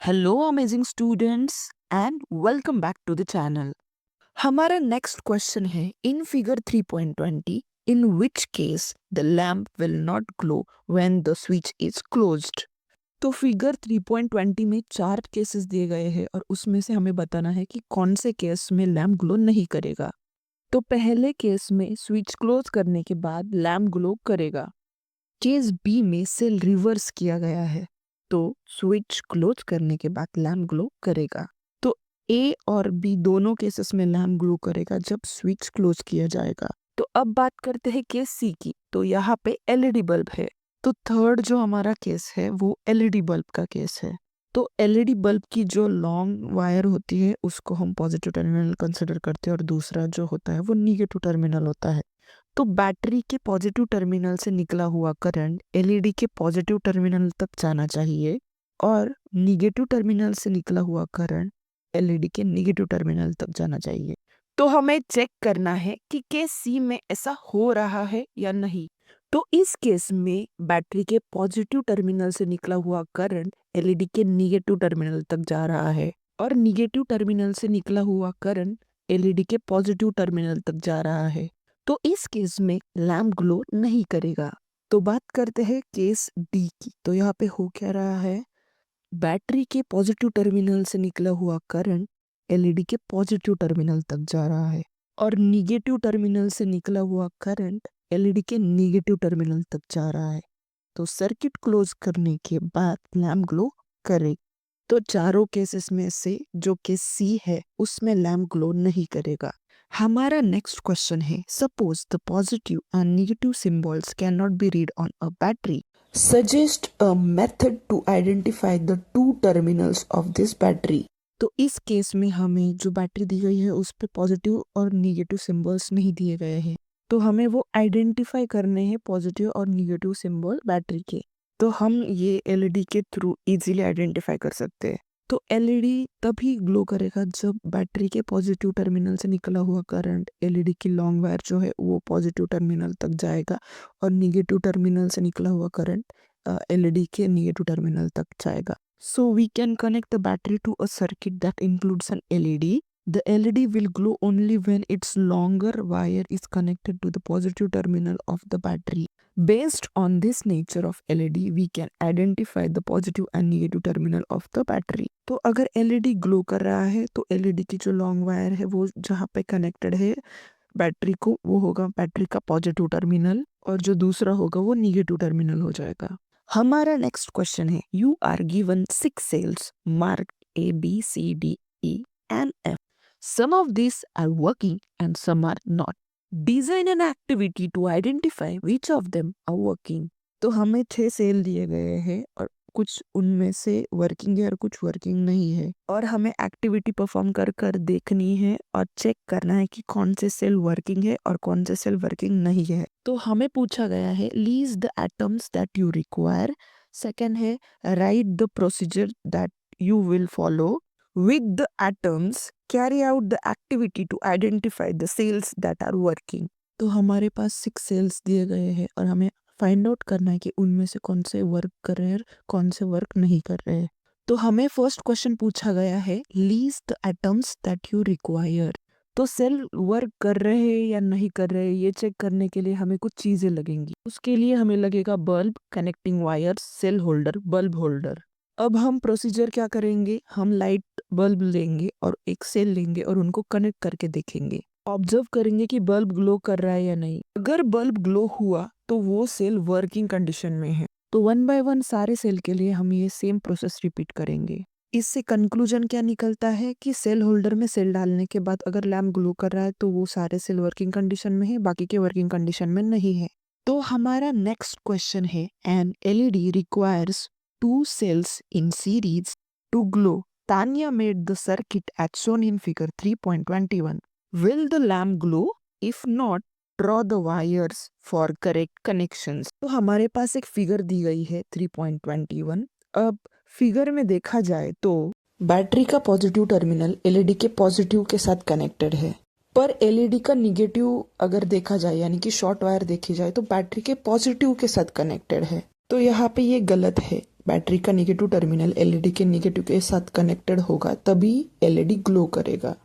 Hello amazing students and welcome back to the channel. हमारा next question है in figure 3.20 in which case the lamp will not glow when the switch is closed. तो figure 3.20 में 4 cases दिए गए हैं और उसमें से हमें बताना है कि कौन से केस में लैम्प ग्लो नहीं करेगा। तो पहले केस में स्विच क्लोज करने के बाद लैम्प ग्लो करेगा। केस बी में सेल रिवर्स किया गया है, तो स्विच क्लोज करने के बाद लैम्प ग्लो करेगा। तो ए और बी दोनों केसेस में लैम्प ग्लो करेगा जब स्विच क्लोज किया जाएगा। तो अब बात करते हैं केस सी की। तो यहाँ पे एलईडी बल्ब है, तो थर्ड जो हमारा केस है वो एलईडी बल्ब का केस है। तो एलईडी बल्ब की जो लॉन्ग वायर होती है उसको हम पॉजिटिव टर्मिनल कंसिडर करते हैं और दूसरा जो होता है वो निगेटिव टर्मिनल होता है। तो बैटरी के पॉजिटिव टर्मिनल से निकला हुआ करंट एलईडी के पॉजिटिव टर्मिनल तक जाना चाहिए और निगेटिव टर्मिनल से निकला हुआ करंट एलईडी के निगेटिव टर्मिनल तक जाना चाहिए। तो हमें चेक करना है कि केस सी में ऐसा हो रहा है या नहीं। तो इस केस में बैटरी के पॉजिटिव टर्मिनल से निकला हुआ करंट एलईडी के निगेटिव टर्मिनल तक जा रहा है और निगेटिव टर्मिनल से निकला हुआ करंट एलईडी के पॉजिटिव टर्मिनल तक जा रहा है। तो इस केस में लैम्प ग्लो नहीं करेगा। तो बात करते हैं केस डी की। तो यहाँ पे हो क्या रहा है, बैटरी के पॉजिटिव टर्मिनल से निकला हुआ करंट एलईडी के पॉजिटिव टर्मिनल तक जा रहा है और निगेटिव टर्मिनल से निकला हुआ करंट एलईडी के निगेटिव टर्मिनल तक जा रहा है। तो सर्किट क्लोज करने के बाद लैम्प ग्लो करेगा। तो चारों केसेस में से जो केस सी है उसमें लैम्प ग्लो नहीं करेगा। हमारा नेक्स्ट क्वेश्चन है, suppose the positive and negative symbols can not be read on a battery, suggest a method to identify the two terminals of this battery. तो इस केस में हमें जो बैटरी दी गई है उस पे पॉजिटिव और नेगेटिव सिंबल्स नहीं दिए गए हैं, तो हमें वो आइडेंटिफाई करने हैं पॉजिटिव और नेगेटिव सिंबल बैटरी के। तो हम ये एलईडी के थ्रू इजीली आइडेंटिफाई कर सकते हैं। तो एलईडी तभी ग्लो करेगा जब बैटरी के पॉजिटिव टर्मिनल से निकला हुआ करंट एलईडी की लॉन्ग वायर जो है वो पॉजिटिव टर्मिनल तक जाएगा और निगेटिव टर्मिनल से निकला हुआ करंट एलईडी के निगेटिव टर्मिनल तक जाएगा। So we can connect the battery to a circuit that includes an LED. The LED will glow only when its longer wire is connected to the positive terminal of the battery. Based on this nature of LED, we can identify the positive and negative terminal of the battery. तो अगर LED glow कर रहा है तो LED की जो long wire है वो जहाँ पे कनेक्टेड है बैटरी को वो होगा बैटरी का पॉजिटिव टर्मिनल और जो दूसरा होगा वो निगेटिव टर्मिनल हो जाएगा। हमारा नेक्स्ट क्वेश्चन है, you are given 6 cells marked ABCDENF. Some of these are working and some are not. Design an activity to identify which of them are working. तो हमें 6 सेल दिए गए हैं और कुछ उनमें से वर्किंग है और कुछ वर्किंग नहीं है और हमें एक्टिविटी परफॉर्म कर कर देखनी है और चेक करना है कि कौन से सेल वर्किंग है और कौन से सेल वर्किंग नहीं है। तो हमें पूछा गया है list the atoms that you require. Second है write the procedure that you will follow with the atoms carry out the activity to identify the cells that are working. तो हमारे पास 6 सेल्स दिए गए हैं और हमें फाइंड आउट करना है कि उनमें से कौन से वर्क कर रहे हैं कौन से वर्क नहीं कर रहे हैं। तो हमें फर्स्ट क्वेश्चन पूछा गया है list the atoms that you require. तो सेल वर्क कर रहे हैं या नहीं कर रहे हैं ये चेक करने के लिए हमें कुछ चीजें लगेंगी। उसके लिए हमें लगेगा bulb, connecting wires, cell holder, bulb holder. अब हम प्रोसीजर क्या करेंगे, हम लाइट बल्ब लेंगे और एक सेल लेंगे और उनको कनेक्ट करके देखेंगे। ऑब्जर्व करेंगे कि बल्ब ग्लो कर रहा है या नहीं। अगर बल्ब ग्लो हुआ तो वो सेल वर्किंग कंडीशन में है। तो 1 बाय 1 सारे सेल के लिए हम ये सेम प्रोसेस रिपीट करेंगे। इससे कंक्लूजन क्या निकलता है कि सेल होल्डर में सेल डालने के बाद अगर लैम्प ग्लो कर रहा है तो वो सारे सेल वर्किंग कंडीशन में है, बाकी के वर्किंग कंडीशन में नहीं है। तो हमारा नेक्स्ट क्वेश्चन है, an LED requires 2 cells in series to glow. Tanya made the circuit as shown in figure 3.21. Will the lamp glow? If not, draw the wires for correct connections. तो हमारे पास एक figure दी गई है 3.21। अब figure में देखा जाए तो बैटरी का पॉजिटिव टर्मिनल एलईडी के पॉजिटिव के साथ कनेक्टेड है, पर एलईडी का निगेटिव अगर देखा जाए यानी कि शॉर्ट वायर देखी जाए तो बैटरी के पॉजिटिव के साथ कनेक्टेड है। तो यहाँ पे ये गलत है। बैटरी का नेगेटिव टर्मिनल एलईडी के नेगेटिव के साथ कनेक्टेड होगा तभी एलईडी ग्लो करेगा।